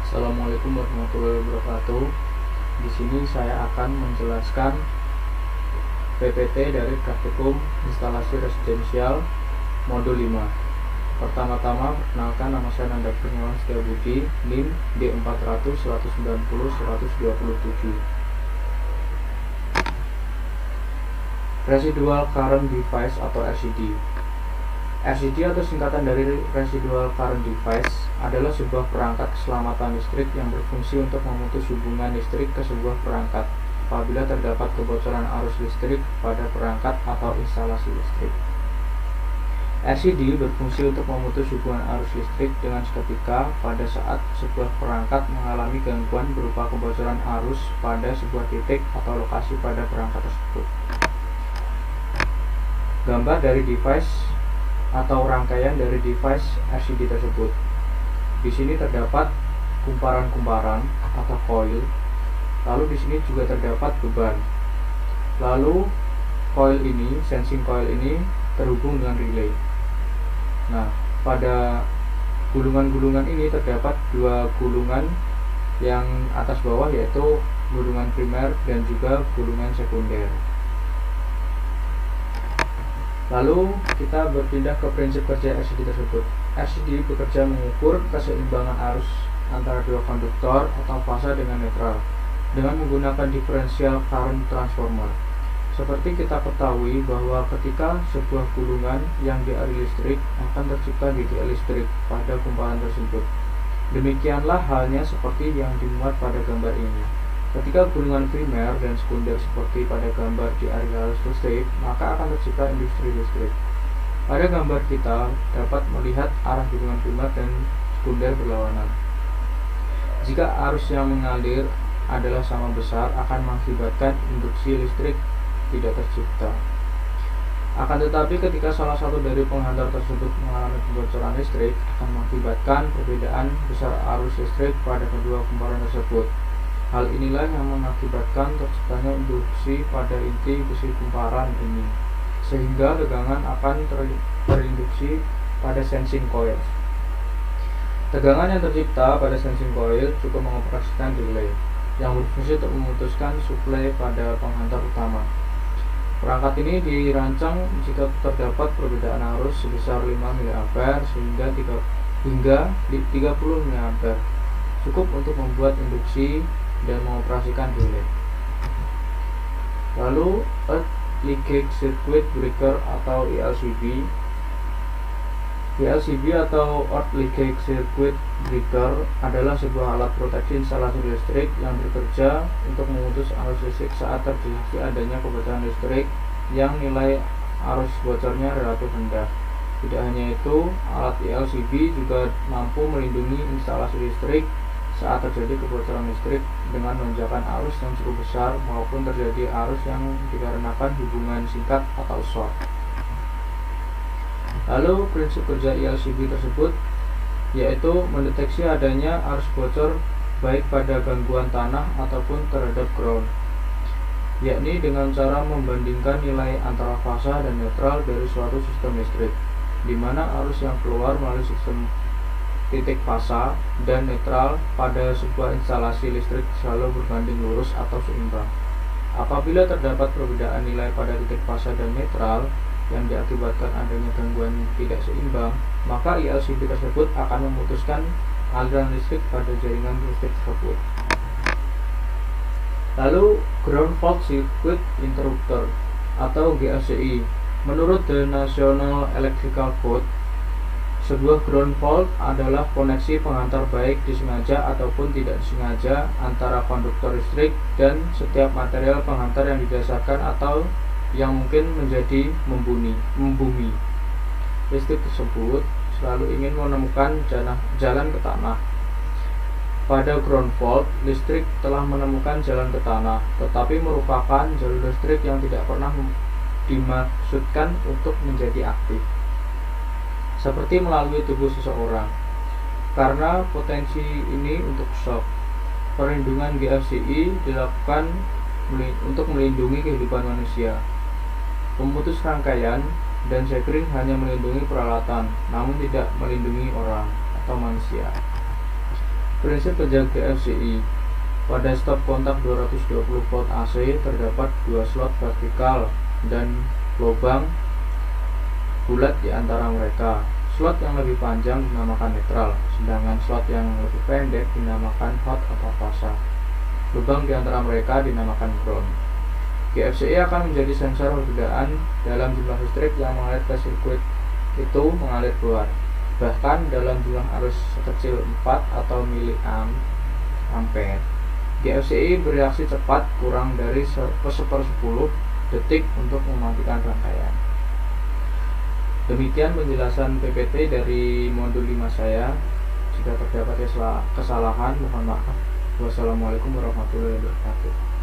Assalamualaikum warahmatullahi wabarakatuh. Di sini saya akan menjelaskan PPT dari praktikum instalasi residensial modul 5. Pertama-tama, perkenalkan, nama saya Nanda Kurniawan Setiabudi, NIM D400 190 127. Residual Current Device atau RCD. RCD atau singkatan dari Residual Current Device adalah sebuah perangkat keselamatan listrik yang berfungsi untuk memutus hubungan listrik ke sebuah perangkat apabila terdapat kebocoran arus listrik pada perangkat atau instalasi listrik. RCD berfungsi untuk memutus hubungan arus listrik dengan seketika pada saat sebuah perangkat mengalami gangguan berupa kebocoran arus pada sebuah titik atau lokasi pada perangkat tersebut. Gambar dari device atau rangkaian dari device RCD tersebut. Di sini terdapat kumparan-kumparan atau coil. Lalu di sini juga terdapat beban. Lalu coil ini, sensing coil ini terhubung dengan relay. Nah, pada gulungan-gulungan ini terdapat dua gulungan yang atas bawah, yaitu gulungan primer dan juga gulungan sekunder. Lalu kita berpindah ke prinsip kerja RCD tersebut. RCD bekerja mengukur keseimbangan arus antara dua konduktor atau fasa dengan netral dengan menggunakan differential current transformer. Seperti kita ketahui bahwa ketika sebuah gulungan yang dialiri listrik akan tercipta GDL listrik pada kumparan tersebut. Demikianlah halnya seperti yang dimuat pada gambar ini. Ketika gulungan primer dan sekunder seperti pada gambar di area arus listrik, maka akan tercipta industri listrik. Pada gambar kita dapat melihat arah gulungan primer dan sekunder berlawanan. Jika arus yang mengalir adalah sama besar, akan mengakibatkan induksi listrik tidak tercipta. Akan tetapi ketika salah satu dari penghantar tersebut mengalami kebocoran listrik, akan mengakibatkan perbedaan besar arus listrik pada kedua kumparan tersebut. Hal inilah yang mengakibatkan terciptanya induksi pada inti besi kumparan ini, sehingga tegangan akan terinduksi pada sensing coil. Tegangan yang tercipta pada sensing coil cukup mengoperasikan relay yang berfungsi untuk memutuskan suplai pada penghantar utama. Perangkat ini dirancang jika terdapat perbedaan arus sebesar 5 mA hingga 30 mA, cukup untuk membuat induksi dan mengoperasikan relay. Lalu Earth Leakage Circuit Breaker atau ELCB. ELCB atau Earth Leakage Circuit Breaker adalah sebuah alat proteksi instalasi listrik yang bekerja untuk memutus arus listrik saat terdeteksi adanya kebocoran listrik yang nilai arus bocornya relatif rendah. Tidak hanya itu, alat ELCB juga mampu melindungi instalasi listrik saat terjadi kebocoran listrik dengan lonjakan arus yang cukup besar maupun terjadi arus yang dikarenakan hubungan singkat atau short. Lalu prinsip kerja ELCB tersebut yaitu mendeteksi adanya arus bocor baik pada gangguan tanah ataupun terhadap ground, yakni dengan cara membandingkan nilai antara fasa dan netral dari suatu sistem listrik, di mana arus yang keluar melalui sistem titik fasa dan netral pada sebuah instalasi listrik selalu berbanding lurus atau seimbang. Apabila terdapat perbedaan nilai pada titik fasa dan netral yang diakibatkan adanya gangguan tidak seimbang, maka ELCB tersebut akan memutuskan aliran listrik pada jaringan listrik tersebut. Lalu Ground Fault Circuit Interrupter atau GFCI. Menurut The National Electrical Code, sebuah ground fault adalah koneksi penghantar baik disengaja ataupun tidak disengaja antara konduktor listrik dan setiap material penghantar yang didasarkan atau yang mungkin menjadi membumi. Listrik tersebut selalu ingin menemukan jalan ke tanah. Pada ground fault, listrik telah menemukan jalan ke tanah, tetapi merupakan jalur listrik yang tidak pernah dimaksudkan untuk menjadi aktif, seperti melalui tubuh seseorang. Karena potensi ini untuk shock, perlindungan GFCI dilakukan untuk melindungi kehidupan manusia. Pemutus rangkaian dan sekring hanya melindungi peralatan, namun tidak melindungi orang atau manusia. Prinsip kerja GFCI. Pada stop kontak 220 volt AC terdapat dua slot vertikal dan lubang bulat di antara mereka. Slot yang lebih panjang dinamakan netral, sedangkan slot yang lebih pendek dinamakan hot atau fasa. Lubang di antara mereka dinamakan ground. GFCI akan menjadi sensor perbedaan dalam jumlah listrik yang mengalir ke sirkuit itu mengalir keluar, bahkan dalam jumlah arus sekecil 4 atau miliampere. GFCI bereaksi cepat kurang dari 1/10 detik untuk mematikan rangkaian. Demikian penjelasan PPT dari modul 5 saya. Jika terdapat kesalahan, mohon maaf. Wassalamualaikum warahmatullahi wabarakatuh.